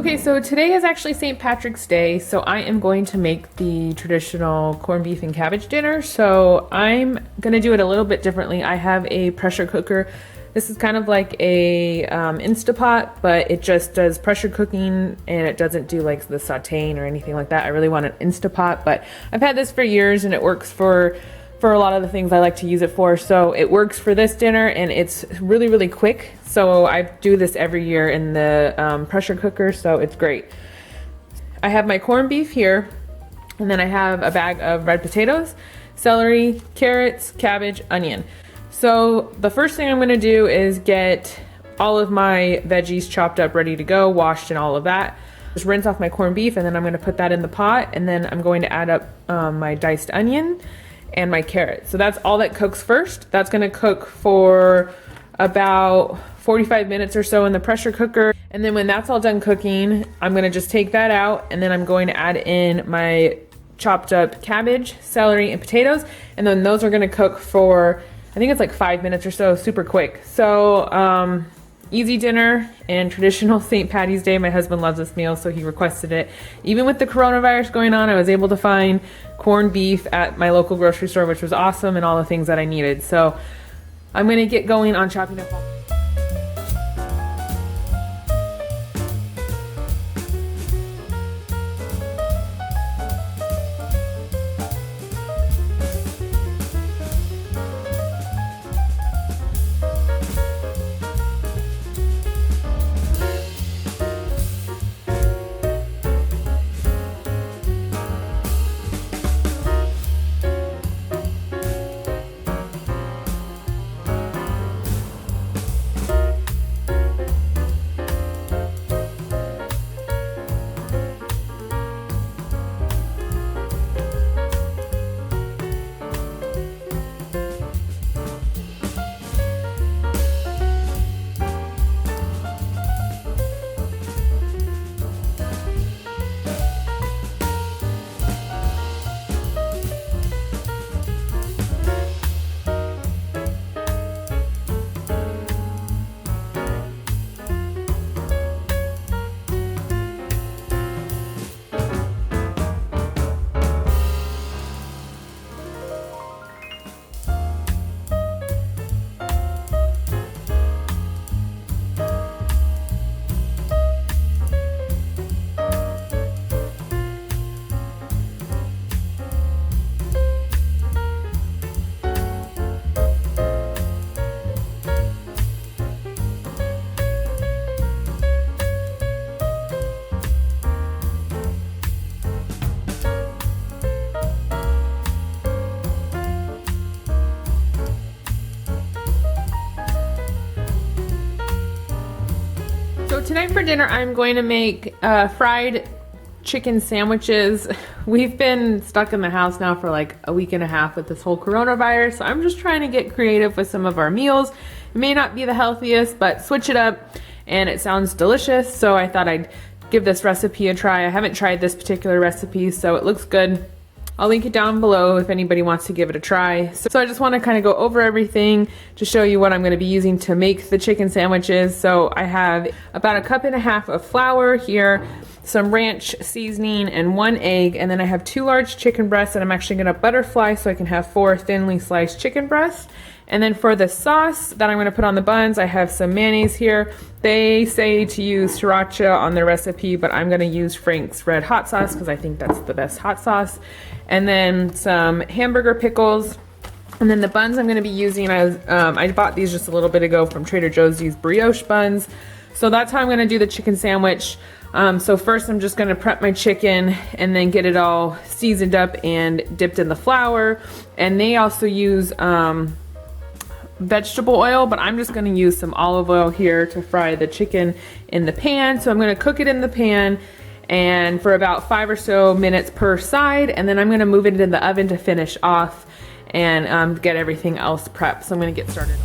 Okay, so today is actually St. Patrick's Day, so I am going to make the traditional corned beef and cabbage dinner. So I'm gonna do it a little bit differently. I have a pressure cooker. This is kind of like a Instapot, but it just does pressure cooking and it doesn't do like the sauteing or anything like that. I really want an Instapot, but I've had this for years and it works for a lot of the things I like to use it for. So it works for this dinner and it's really, really quick. So I do this every year in the pressure cooker, so it's great. I have my corned beef here, and then I have a bag of red potatoes, celery, carrots, cabbage, onion. So the first thing I'm gonna do is get all of my veggies chopped up, ready to go, washed and all of that. Just rinse off my corned beef, and then I'm gonna put that in the pot, and then I'm going to add up my diced onion and my carrot. So that's all that cooks first. That's gonna cook for about 45 minutes or so in the pressure cooker. And then when that's all done cooking, I'm gonna just take that out, and then I'm going to add in my chopped up cabbage, celery, and potatoes. And then those are gonna cook for, I think it's like 5 minutes or so, super quick. So easy dinner and traditional St. Patty's Day. My husband loves this meal, so he requested it. Even with the coronavirus going on, I was able to find corned beef at my local grocery store, which was awesome, and all the things that I needed. So I'm gonna get going on chopping up all. So tonight for dinner, I'm going to make fried chicken sandwiches. We've been stuck in the house now for like a week and a half with this whole coronavirus. So I'm just trying to get creative with some of our meals. It may not be the healthiest, but switch it up and it sounds delicious. So I thought I'd give this recipe a try. I haven't tried this particular recipe, so it looks good. I'll link it down below if anybody wants to give it a try. So I just want to kind of go over everything to show you what I'm going to be using to make the chicken sandwiches. So I have about 1.5 cups of flour here, some ranch seasoning, and 1 egg. And then I have 2 large chicken breasts that I'm actually going to butterfly so I can have 4 thinly sliced chicken breasts. And then for the sauce that I'm going to put on the buns, I have some mayonnaise here. They say to use sriracha on their recipe, but I'm going to use Frank's Red Hot Sauce because I think that's the best hot sauce. And then some hamburger pickles. And then the buns I'm going to be using, I bought these just a little bit ago from Trader Joe's, these brioche buns. So that's how I'm going to do the chicken sandwich. So first I'm just going to prep my chicken and then get it all seasoned up and dipped in the flour. And they also use vegetable oil, but I'm just going to use some olive oil here to fry the chicken in the pan. So I'm going to cook it in the pan and for about 5 or so minutes per side, and then I'm going to move it in the oven to finish off and get everything else prepped. So I'm going to get started.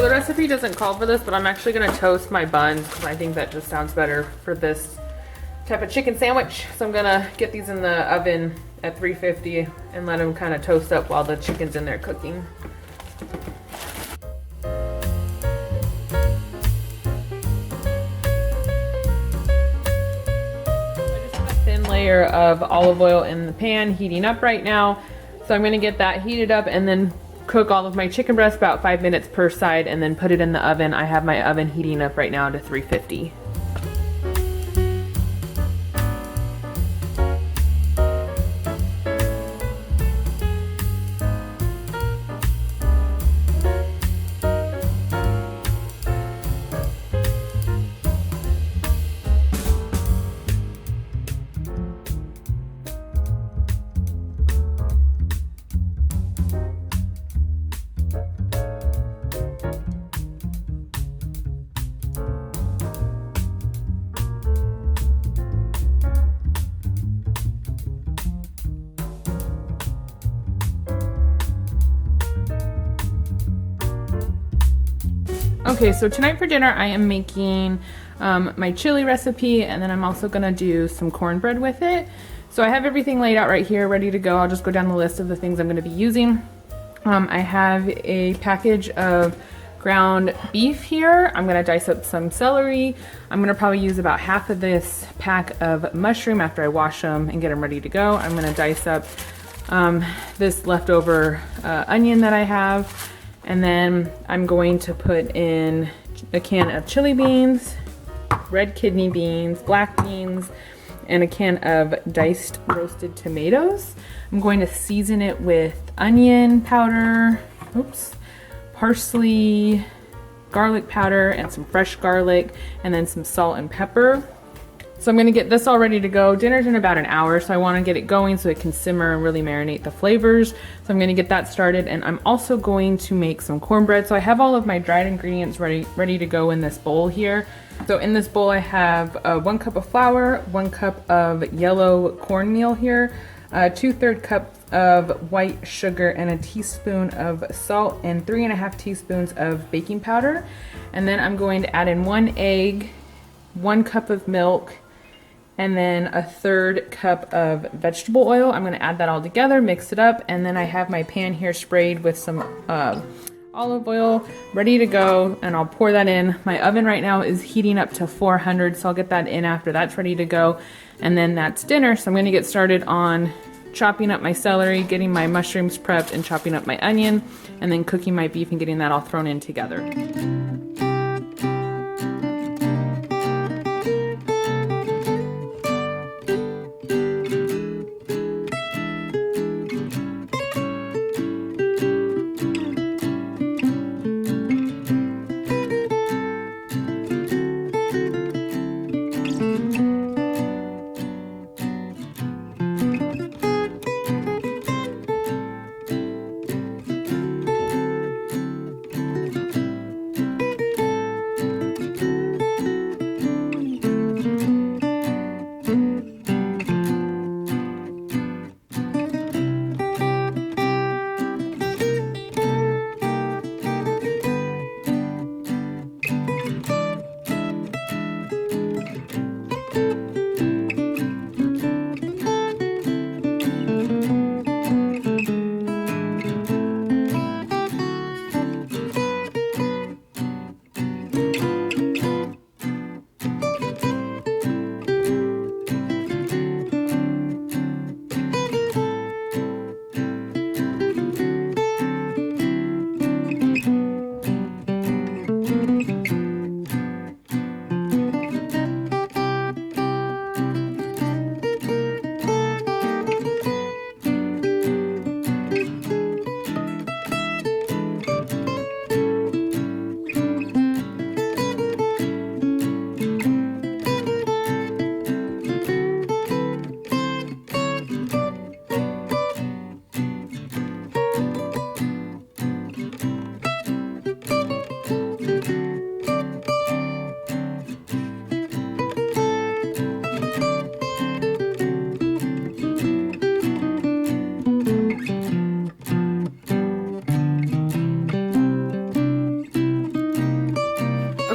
So the recipe doesn't call for this, but I'm actually gonna toast my buns because I think that just sounds better for this type of chicken sandwich. So I'm gonna get these in the oven at 350 and let them kind of toast up while the chicken's in there cooking. Layer of olive oil in the pan heating up right now, so I'm going to get that heated up and then cook all of my chicken breasts about 5 minutes per side and then put it in the oven. I have my oven heating up right now to 350. Okay, so tonight for dinner I am making my chili recipe, and then I'm also gonna do some cornbread with it. So I have everything laid out right here, ready to go. I'll just go down the list of the things I'm gonna be using. I have a package of ground beef here. I'm gonna dice up some celery. I'm gonna probably use about half of this pack of mushroom after I wash them and get them ready to go. I'm gonna dice up this leftover onion that I have. And then I'm going to put in a can of chili beans, red kidney beans, black beans, and a can of diced roasted tomatoes. I'm going to season it with onion powder, parsley, garlic powder, and some fresh garlic, and then some salt and pepper. So I'm gonna get this all ready to go. Dinner's in about an hour, so I wanna get it going so it can simmer and really marinate the flavors. So I'm gonna get that started, and I'm also going to make some cornbread. So I have all of my dried ingredients ready to go in this bowl here. So in this bowl I have 1 cup of flour, 1 cup of yellow cornmeal here, 2/3 cups of white sugar, and a teaspoon of salt, and 3.5 teaspoons of baking powder. And then I'm going to add in 1 egg, 1 cup of milk, and then 1/3 cup of vegetable oil. I'm gonna add that all together, mix it up, and then I have my pan here sprayed with some olive oil ready to go, and I'll pour that in. My oven right now is heating up to 400, so I'll get that in after that's ready to go, and then that's dinner. So I'm gonna get started on chopping up my celery, getting my mushrooms prepped, and chopping up my onion, and then cooking my beef and getting that all thrown in together.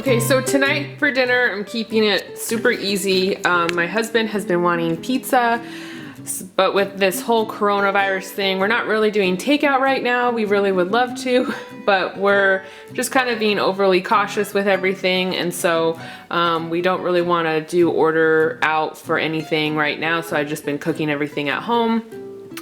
Okay, so tonight for dinner, I'm keeping it super easy. My husband has been wanting pizza, but with this whole coronavirus thing, we're not really doing takeout right now. We really would love to, but we're just kind of being overly cautious with everything, and so we don't really want to do order out for anything right now, so I've just been cooking everything at home.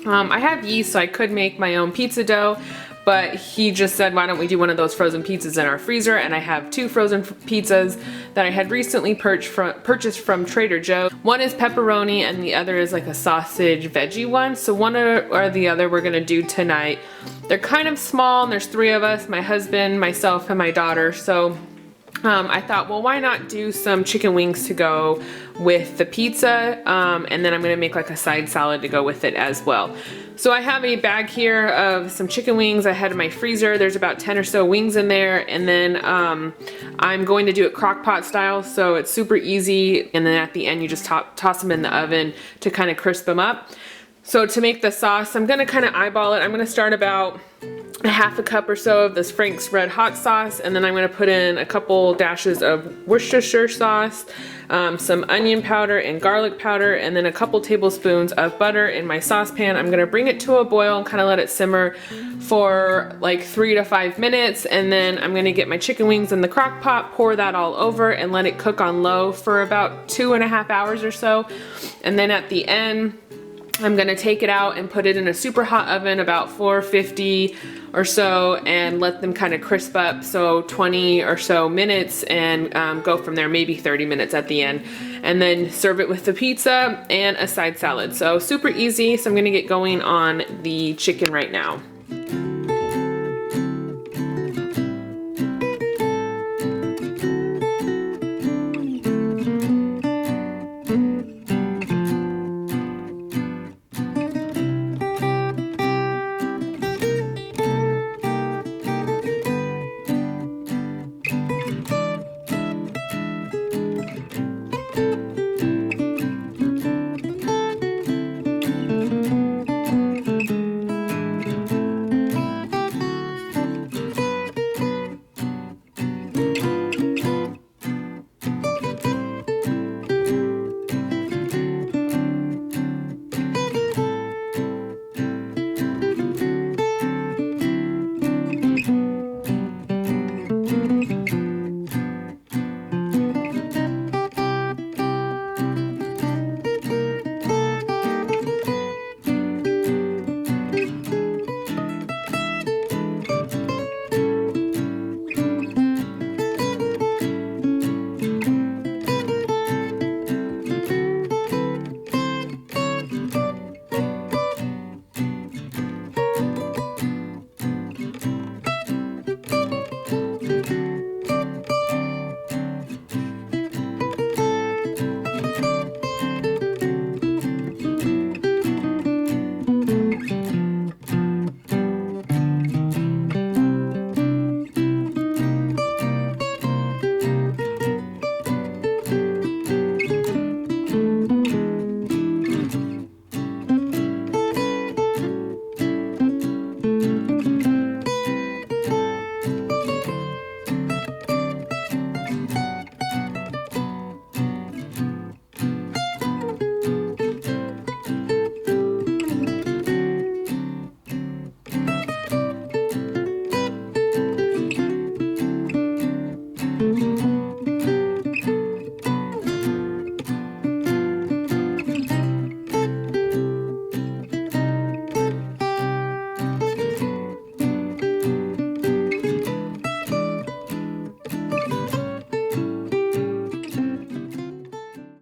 I have yeast, so I could make my own pizza dough, but he just said, why don't we do one of those frozen pizzas in our freezer? And I have 2 frozen pizzas that I had recently purchased from Trader Joe's. One is pepperoni and the other is like a sausage veggie one. So one or the other we're gonna do tonight. They're kind of small and there's 3 of us, my husband, myself, and my daughter. So I thought, well, why not do some chicken wings to go with the pizza, and then I'm gonna make like a side salad to go with it as well. So I have a bag here of some chicken wings I had in my freezer. There's about 10 or so wings in there, and then I'm going to do it crock pot style, so it's super easy, and then at the end you just toss them in the oven to kind of crisp them up. So to make the sauce, I'm gonna kind of eyeball it. I'm gonna start about a half a cup or so of this Frank's Red Hot sauce, and then I'm gonna put in a couple dashes of Worcestershire sauce, some onion powder and garlic powder, and then a couple tablespoons of butter in my saucepan. I'm gonna bring it to a boil and kind of let it simmer for like 3 to 5 minutes, and then I'm gonna get my chicken wings in the crock pot, pour that all over, and let it cook on low for about 2.5 hours or so. And then at the end, I'm gonna take it out and put it in a super hot oven, about 450 or so, and let them kind of crisp up, so 20 or so minutes, and go from there, maybe 30 minutes at the end. And then serve it with the pizza and a side salad. So super easy, so I'm gonna get going on the chicken right now.